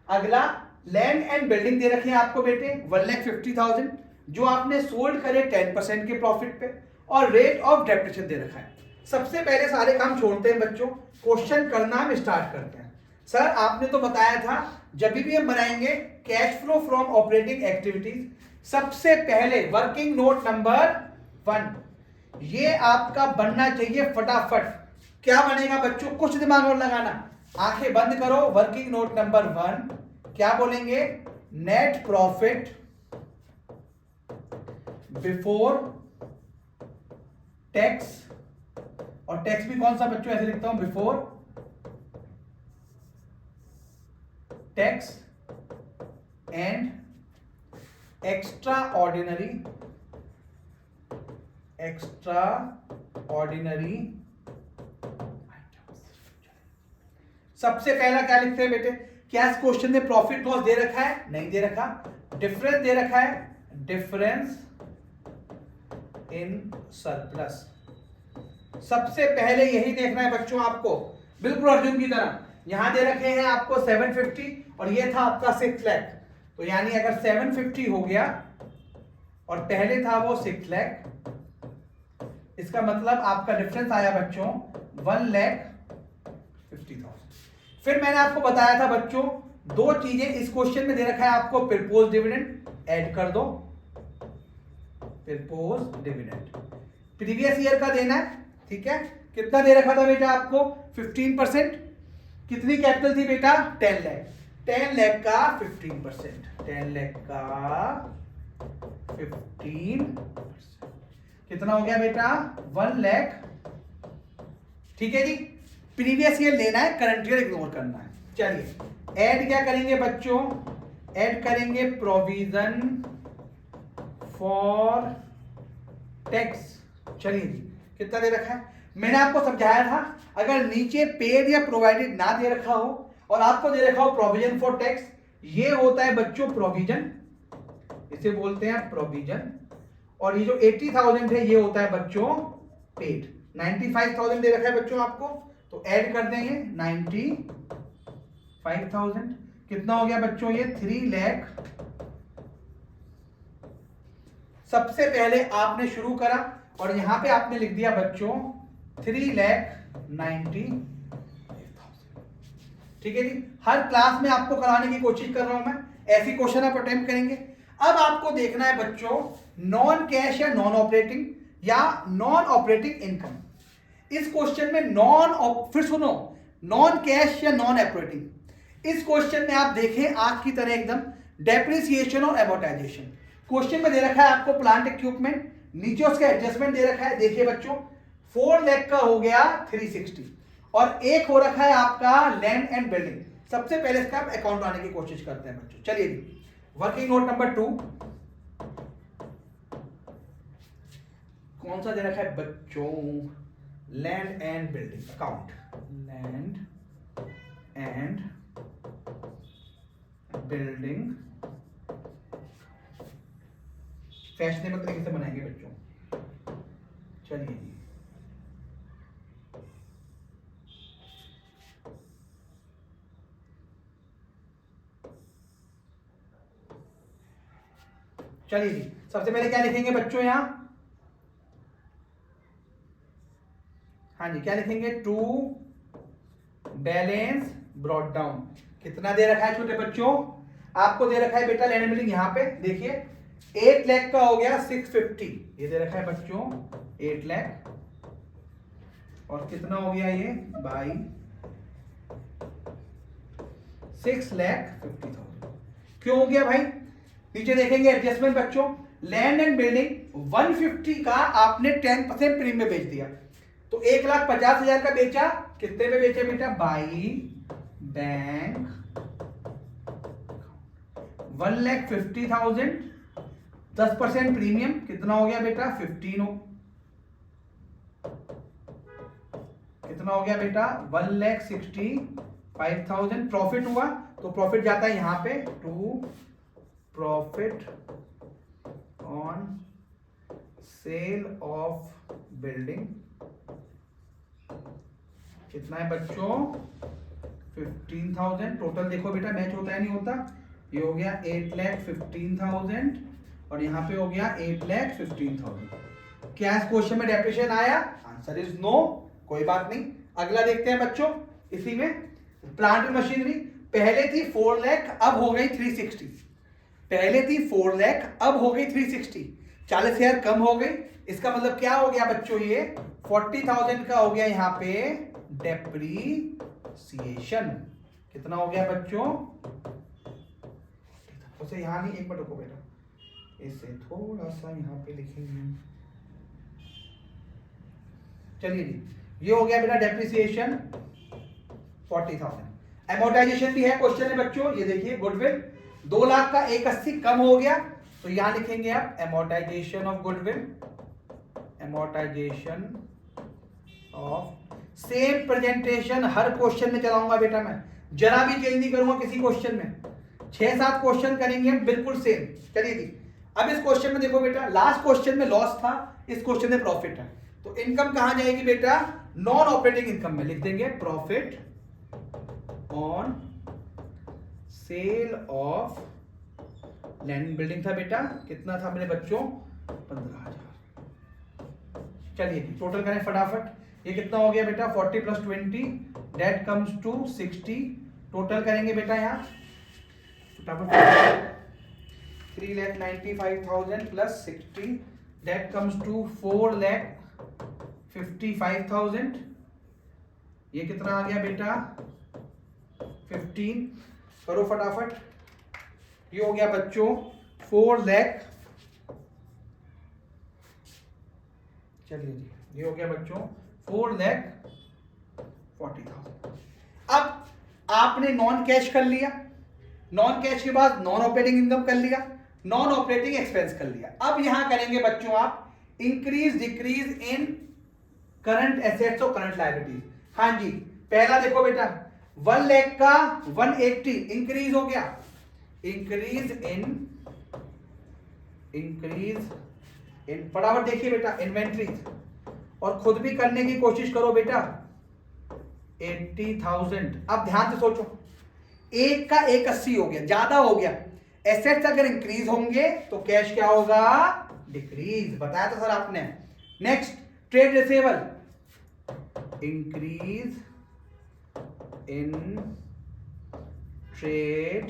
अगला लैंड एंड बिल्डिंग दे रखे हैं आपको बेटे 1,50,000, जो आपने सोल्ड करे 10% के प्रॉफिट पे, और रेट ऑफ डेप्रिसिएशन दे रखा है। सबसे पहले सारे काम छोड़ते हैं बच्चों, क्वेश्चन करना हम स्टार्ट करते हैं। सर आपने तो बताया था जब भी हम बनाएंगे cash flow from operating activities, सबसे पहले वर्किंग नोट नंबर 1 ये आपका बनना चाहिए फटाफट। क्या बनेगा बच्चों? कुछ दिमाग और लगाना, आंखें बंद करो। वर्किंग नोट नंबर 1 क्या बोलेंगे? नेट प्रॉफिट बिफोर टैक्स, और टैक्स भी कौन सा बच्चों? ऐसे लिखता हूं, before tax and extra ordinary सबसे पहला क्या लिखते हैं बेटे? क्या इस क्वेश्चन में प्रॉफिट लॉस दे रखा है? नहीं दे रखा। डिफरेंस दे रखा है, डिफरेंस इन सरप्लस। सबसे पहले यही देखना है बच्चों आपको, बिल्कुल अर्जुन की तरह। यहां दे रखे हैं आपको 750, और ये था आपका 6 लाख। तो यानी अगर 750 हो गया और पहले था वो 6 लाख, इसका मतलब आपका डिफरेंस आया बच्चों 1,50,000। फिर मैंने आपको बताया था बच्चों दो चीजें इस क्वेश्चन में दे रखा है आपको, प्रपोज डिविडेंड ऐड कर दो, प्रपोज डिविडेंड प्रीवियस ईयर का देना है। ठीक है, कितना दे रखा था बेटा आपको? 15%। कितनी कैपिटल थी बेटा? 10 लाख। 10 लाख का 15%, 10 लाख का 15% कितना हो गया बेटा? 1 लाख। ठीक है जी, प्रीवियस ईयर लेना है, करंट ईयर इग्नोर करना है। चलिए ऐड क्या करेंगे बच्चों? ऐड करेंगे प्रोविजन फॉर टैक्स। चलिए जी, कितना दे रखा है? मैंने आपको समझाया था, अगर नीचे पेड या प्रोवाइडेड ना दे रखा हो और आपको दे रखा हो प्रोविजन फॉर टैक्स, ये होता है बच्चों प्रोविजन, इसे बोलते हैं प्रोविजन। और ये जो 80,000 है ये होता है बच्चों पेड। 95,000 दे रखा है बच्चों आपको, तो ऐड कर देंगे 95,000। कितना हो गया बच्चों? ये 3 लाख। सबसे पहले आपने शुरू करा और यहां पे आपने लिख दिया बच्चों 3,90,000। ठीक है जी, हर क्लास में आपको कराने की कोशिश कर रहा हूं मैं, ऐसी क्वेश्चन आप अटेम्प्ट करेंगे। अब आपको देखना है बच्चों नॉन कैश या नॉन ऑपरेटिंग या नॉन ऑपरेटिंग इनकम। इस क्वेश्चन में फिर सुनो, नॉन कैश या नॉन ऑपरेटिंग। इस क्वेश्चन में आप देखें आग की तरह एकदम डेप्रिसिएशन और एमोर्टाइजेशन। क्वेश्चन में दे रखा है आपको प्लांट इक्विपमेंट, नीचे उसका एडजस्टमेंट दे रखा है। देखिए बच्चों 4 लाख का हो गया 360 और एक हो रखा है आपका लैंड एंड बिल्डिंग। सबसे पहले इसका अकाउंट बनाने की कोशिश करते हैं बच्चों। चलिए वर्किंग नोट नंबर 2 कौन सा दे रखा है बच्चों? Land and building account, land and building fashionable तरीके से बनाएंगे बच्चों। चलिए जी, चलिए जी, सबसे पहले क्या लिखेंगे बच्चों यहां? हाँ जी, क्या लिखेंगे? To balance brought down. कितना दे रखा है छोटे बच्चों? आपको दे रखा है बेटा लैंड बिल्डिंग, यहां पे देखिए 8 लाख का हो गया 650, ये दे रखा है बच्चों 8 लाख। और कितना हो गया ये? बाई 6,50,000। क्यों हो गया भाई? नीचे देखेंगे एडजस्टमेंट बच्चों, लैंड एंड बिल्डिंग 150 का आपने 10% प्रीमियम में बेच दिया, तो 1,50,000 का बेचा। कितने पे बेचे बेटा? बाई बैंक 1,50,000, 10% प्रीमियम कितना हो गया बेटा? 15 हो। कितना हो गया बेटा? 1,65,000 प्रॉफिट हुआ, तो प्रॉफिट जाता है यहां पे to profit on sale of building. कितना है बच्चों? 15,000। टोटल देखो बेटा मैच होता है नहीं होता, ये हो गया 8,15,000 और यहाँ पे हो गया 8,15,000। क्या इस क्वेश्चन में डेप्रिसिएशन आया? Answer is no. कोई बात नहीं, अगला देखते हैं बच्चों। इसी में प्लांट एंड मशीनरी पहले थी 4 लाख, अब हो गई 360। पहले थी 4 लाख, अब हो गई 360, 40,000 कम हो गई। इसका मतलब क्या हो गया बच्चों? ये 40,000 का हो गया यहाँ पे डेप्रीसिएशन। कितना हो गया बच्चों? उसे यहां नहीं, एक मिनट रुको बेटा, इसे थोड़ा सा यहाँ पे लिखेंगे। चलिए जी, ये हो गया बेटा डेप्रिसिएशन 40,000। एमोर्टाइजेशन भी है क्वेश्चन में बच्चों, ये देखिए गुडविल 2 लाख का 180 कम हो गया, तो यहां लिखेंगे आप amortisation of goodwill, amortisation of. Same presentation her question में चलाऊंगा बेटा, मैं जरा भी चेंज नहीं करूंगा किसी क्वेश्चन में। 6-7 क्वेश्चन करेंगे हम बिल्कुल सेम। चलिए जी, अब इस क्वेश्चन में देखो बेटा, लास्ट क्वेश्चन में लॉस था, इस क्वेश्चन में प्रॉफिट है, तो इनकम कहां जाएगी बेटा? नॉन ऑपरेटिंग इनकम में लिख देंगे profit on sale of land building था बेटा। कितना था मेरे बच्चों? 15,000। चलिए जी, टोटल करें फटाफट। ये कितना हो गया बेटा? 40 + 20 दैट कम्स टू 60। टोटल करेंगे बेटा यहाँ फटाफट। 3,95,000 + 60 दैट कम्स टू 4,55,000। ये कितना आ गया बेटा? 15, करो फटाफट। ये हो गया बच्चों 4 लाख, चलिए जी, ये हो गया बच्चों 4,40,000। अब आपने नॉन कैश कर लिया, नॉन कैश के बाद नॉन ऑपरेटिंग इनकम कर लिया, नॉन ऑपरेटिंग एक्सपेंस कर लिया। अब यहां करेंगे बच्चों आप increase decrease in current assets और करंट लायबिलिटीज। हाँ जी, पहला देखो बेटा 1 लाख का 180 इंक्रीज हो गया, इंक्रीज इन फटाफट देखिए बेटा इन्वेंट्रीज, और खुद भी करने की कोशिश करो बेटा 80,000। अब ध्यान से सोचो, एक का 180 हो गया, ज्यादा हो गया। एसेट्स अगर इंक्रीज होंगे तो कैश क्या होगा, डिक्रीज, बताया था सर आपने। Next trade receivable, increase in trade,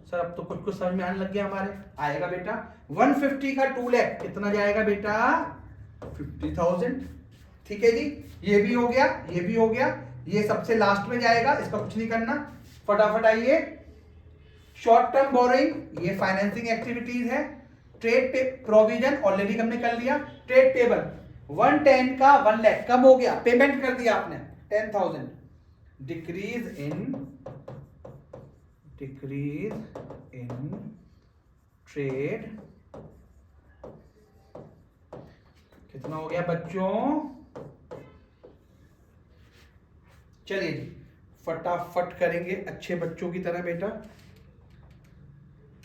sir अब तो कुछ समझ में आने लग गया हमारे, आएगा बेटा 150 का 2 लाख कितना जाएगा बेटा 50,000। ठीक है जी, ये भी हो गया, ये भी हो गया, ये सबसे लास्ट में जाएगा, इसका कुछ नहीं करना। फटाफट आइए, शॉर्ट टर्म बोरोइंग ये फाइनेंसिंग एक्टिविटीज है। ट्रेड पे प्रोविजन ऑलरेडी हमने कर लिया। ट्रेड पेबल 110 का 1 लाख कम हो गया, पेमेंट कर दिया आपने 10,000। डिक्रीज इन ट्रेड कितना हो गया बच्चों, चलिए जी फटाफट करेंगे अच्छे बच्चों की तरह बेटा।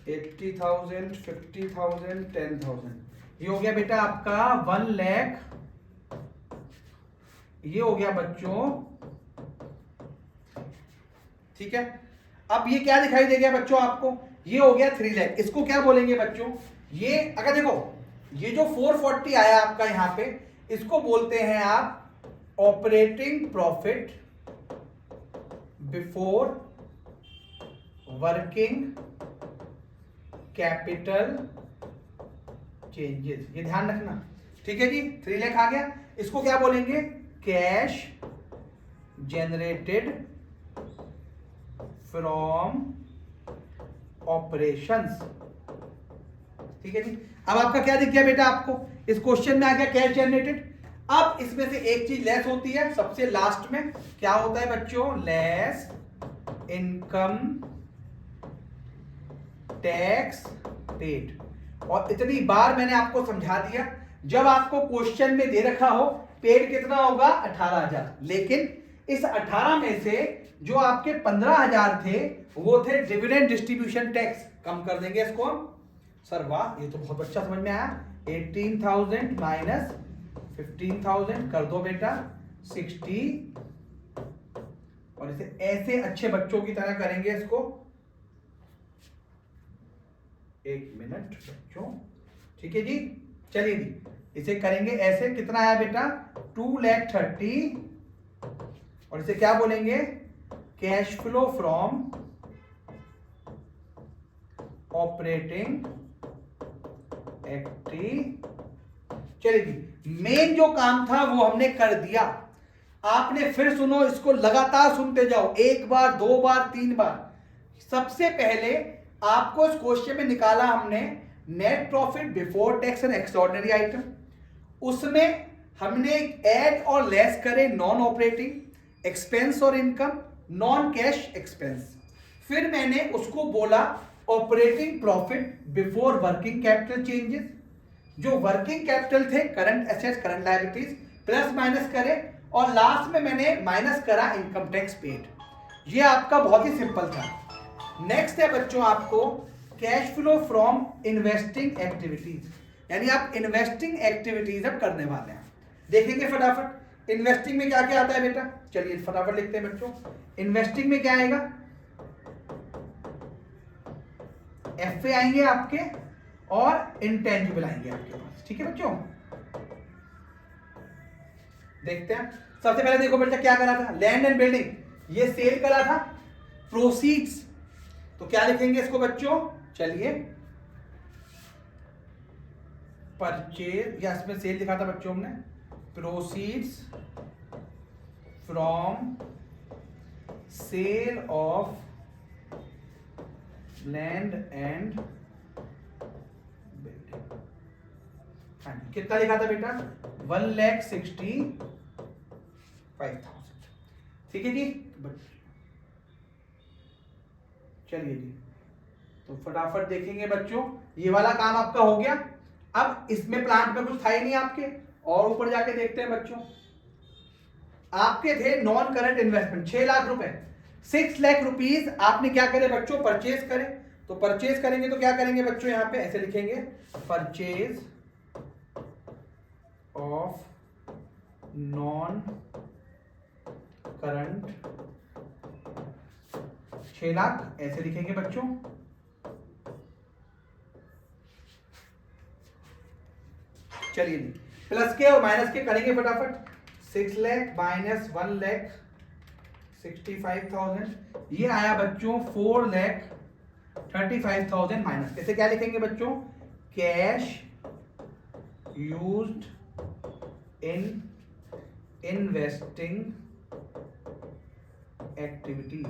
80,000, 50,000, 10,000, ये हो गया बेटा आपका 1 लाख। ये हो गया बच्चों, ठीक है। अब ये क्या दिखाई दे गया बच्चों आपको, ये हो गया 3 लाख। इसको क्या बोलेंगे बच्चों, ये अगर देखो ये जो 440 आया आपका यहां पे, इसको बोलते हैं आप operating profit before working capital changes, ये ध्यान रखना। ठीक है जी, 3 लाख आ गया, इसको क्या बोलेंगे, कैश जनरेटेड फ्रॉम ऑपरेशंस। ठीक है जी, अब आपका क्या दिख गया बेटा, आपको इस क्वेश्चन में आ गया कैश जनरेटेड। अब इसमें से एक चीज लेस होती है, सबसे लास्ट में क्या होता है बच्चों, लेस इनकम टैक्स पेड। और इतनी बार मैंने आपको समझा दिया, जब आपको क्वेश्चन में दे रखा हो पेड कितना होगा 18,000, लेकिन इस 18 में से जो आपके 15,000 थे वो थे डिविडेंड डिस्ट्रीब्यूशन टैक्स, कम कर देंगे इसको हम। सर वाह, ये तो बहुत अच्छा समझ में आया। 18,000 माइनस 15,000 कर दो बेटा 60, और इसे ऐसे अच्छे बच्चों की तरह करेंगे इसको। एक मिनट बच्चों, ठीक है जी, चलिए जी इसे करेंगे ऐसे। कितना आया बेटा 2,30,000, और इसे क्या बोलेंगे, cash flow from operating activity. चलिए जी, मेन जो काम था वो हमने कर दिया। आपने फिर सुनो, इसको लगातार सुनते जाओ, एक बार, दो बार, 3 बार। सबसे पहले आपको इस क्वेश्चन में निकाला हमने net profit before tax and extraordinary item. उसमें हमने ऐड और लेस करे नॉन ऑपरेटिंग एक्सपेंस और इनकम, नॉन कैश एक्सपेंस। फिर मैंने उसको बोला operating profit before working capital changes. जो वर्किंग कैपिटल थे, current assets, current liabilities, plus minus करे, और लास्ट में मैंने माइनस करा इनकम टैक्स पेड। ये आपका बहुत ही सिंपल था। नेक्स्ट है बच्चों आपको cash flow from investing activities, यानी आप इन्वेस्टिंग एक्टिविटीज अब करने वाले हैं। देखेंगे फटाफट इन्वेस्टिंग में क्या क्या आता है बेटा, चलिए फटाफट लिखते हैं बच्चों। इन्वेस्टिंग में क्या आएगा, एफए आएंगे आपके और इंटेंजिबल आएंगे आपके पास। ठीक है बच्चों, देखते हैं। सबसे पहले देखो बेटा क्या करा था, लैंड एंड बिल्डिंग, ये सेल करा था। प्रोसीड्स, तो क्या लिखेंगे इसको बच्चों, चलिए परचेज, या इसमें सेल लिखा था बच्चों हमने, proceeds from sale of land and building. हाँ जी, कितना लिखा था बेटा? 1,65,000। ठीक है जी। चलिए जी, तो फटाफट देखेंगे बच्चों, ये वाला काम आपका हो गया। अब इसमें प्लांट में कुछ था ही नहीं आपके, और ऊपर जाके देखते हैं बच्चों। आपके थे नॉन करंट इन्वेस्टमेंट 6 लाख रुपए, 6 लाख रुपीज आपने क्या करे बच्चों? परचेज करे। तो परचेज करेंगे तो क्या करेंगे बच्चों? यहां पे ऐसे लिखेंगे, purchase of non current 6 lakh, ऐसे लिखेंगे बच्चों। चलिए जी, प्लस के और माइनस के करेंगे फटाफट। 6 लाख माइनस 1,65,000, ये आया बच्चों 4,35,000 माइनस। कैसे क्या लिखेंगे बच्चों? Cash used in investing activities.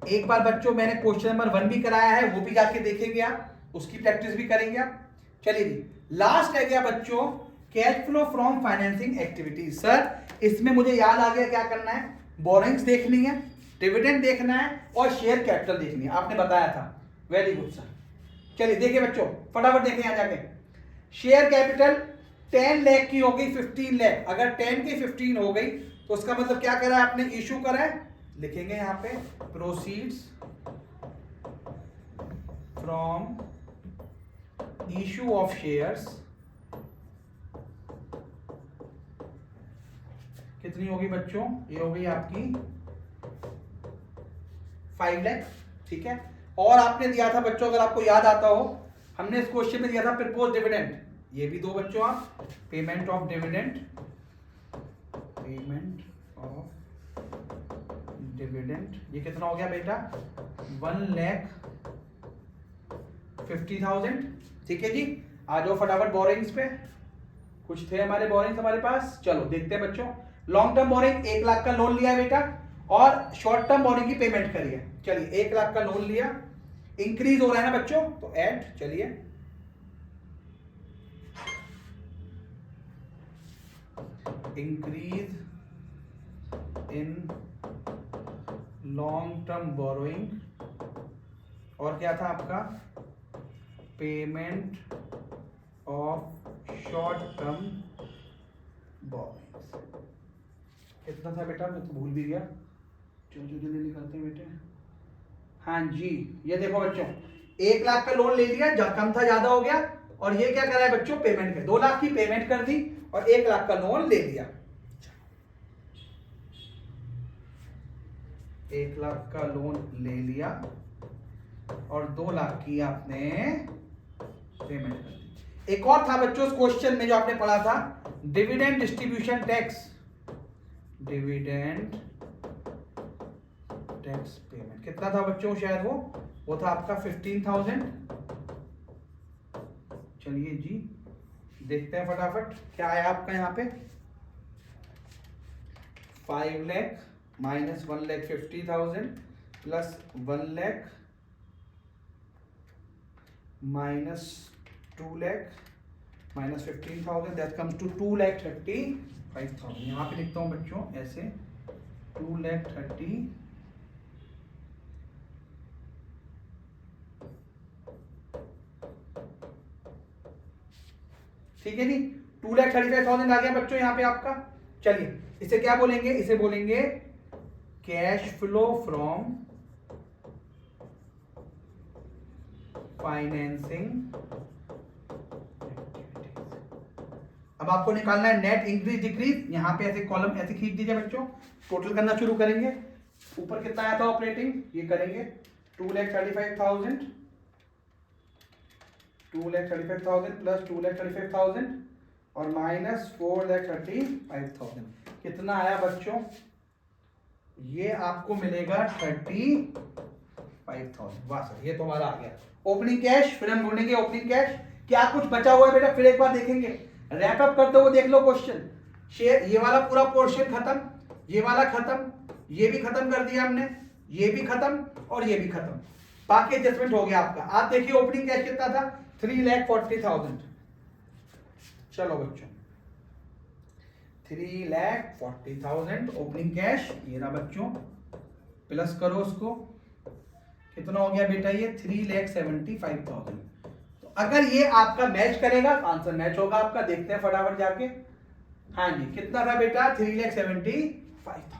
एक बार बच्चों मैंने क्वेश्चन नंबर 1 भी कराया है, वो भी जाके देखेंगे आप, उसकी प्रैक्टिस भी करेंगे आप। चलिए जी, लास्ट है गया बच्चों cash flow from financing activities. Sir इसमें मुझे याद आ गया क्या करना है? बोरिंग्स देखनी है, डिविडेंड देखना है और शेयर कैपिटल देखनी है, आपने बताया था। Very good sir. चलिए देखिए बच्चों, फटाफट देखें यहां जाके। शेयर कैपिटल 10 लाख की हो गई 15 लाख। अगर 10 की 15 हो गई तो उसका मतलब क्या करा है आपने? इशू करा है। लिखेंगे यहां पे proceeds from issue of shares. कितनी होगी बच्चों? ये हो गई आपकी 5 लाख। ठीक है। और आपने दिया था बच्चों, अगर आपको याद आता हो, हमने इस क्वेश्चन में दिया था प्रपोज डिविडेंड। ये भी दो बच्चों आप, payment of dividend, payment of dividend. ये कितना हो गया बेटा? 1,50,000। ठीक है जी। आ जाओ फटाफट बोरिंग्स पे। कुछ थे हमारे बोरिंग्स हमारे पास, चलो देखते हैं बच्चों। लॉन्ग टर्म बोरिंग 1 लाख का लोन लिया है बेटा, और शॉर्ट टर्म बोरिंग की पेमेंट करी है। चलिए 1 लाख का लोन लिया, इंक्रीज हो रहा है ना बच्चों, तो ऐड। चलिए increase in long term borrowing, और क्या था आपका? Payment of short term borrowings. कितना था बेटा? मैं तो भूल भी गया, जो जल्दी निकालते हैं बेटे। हाँ जी, ये देखो बच्चों, 1 लाख का लोन ले लिया, कम था ज्यादा हो गया, और ये क्या करा है बच्चों? पेमेंट कर 2 लाख की पेमेंट कर दी और 1 लाख का लोन ले लिया। 1 लाख का लोन ले लिया और 2 लाख की आपने पेमेंट कर दी। एक और था बच्चों उस क्वेश्चन में जो आपने पढ़ा था, dividend distribution tax. Dividend tax payment कितना था बच्चों? शायद वो था आपका 15,000। चलिए जी देखते हैं फटाफट क्या आया आपका यहाँ पे। 5 lakh minus 1,50,000 plus 1 lakh minus 2 lakh minus 15,000, that comes to 2,35,000। यहाँ पे लिखता हूँ बच्चों ऐसे 2,30,000। ठीक है जी, 2,35,000 आ गया बच्चों यहाँ पे आपका। चलिए इसे क्या बोलेंगे? इसे बोलेंगे कैश फ्लो फ्रॉम फाइनेंसिंग। अब आपको निकालना है नेट इंक्रीज डिक्रीज। यहां पे ऐसे कॉलम ऐसे खींच दीजिए बच्चों, टोटल करना शुरू करेंगे। ऊपर कितना आया था ऑपरेटिंग? ये करेंगे 2,35,000 प्लस 2,35,000 और माइनस 4,35,000। कितना आया बच्चों? ये आपको मिलेगा 35,000। वाह सर, ये तो हमारा आ गया ओपनिंग कैश। फिर हम ढूंढेंगे ओपनिंग कैश, क्या कुछ बचा हुआ है बेटा, फिर एक बार देखेंगे। रैप अप करते हुए देख लो क्वेश्चन। शेयर ये वाला पूरा पोर्शन खत्म, ये वाला खत्म, ये भी खत्म कर दिया हमने, ये भी खत्म और ये भी खत्म, बाकी एडजस्टमेंट हो गया आपका। आप देखिए ओपनिंग कैश कितना था, 3,40,000। चलो बच्चों 3,40,000 ओपनिंग कैश, ये रहा बच्चों, प्लस करो उसको, कितना हो गया बेटा ये 3,75,000। तो अगर ये आपका मैच करेगा तो आंसर मैच होगा आपका, देखते हैं फटाफट जाके। हाँ जी, कितना था बेटा 3,75,000।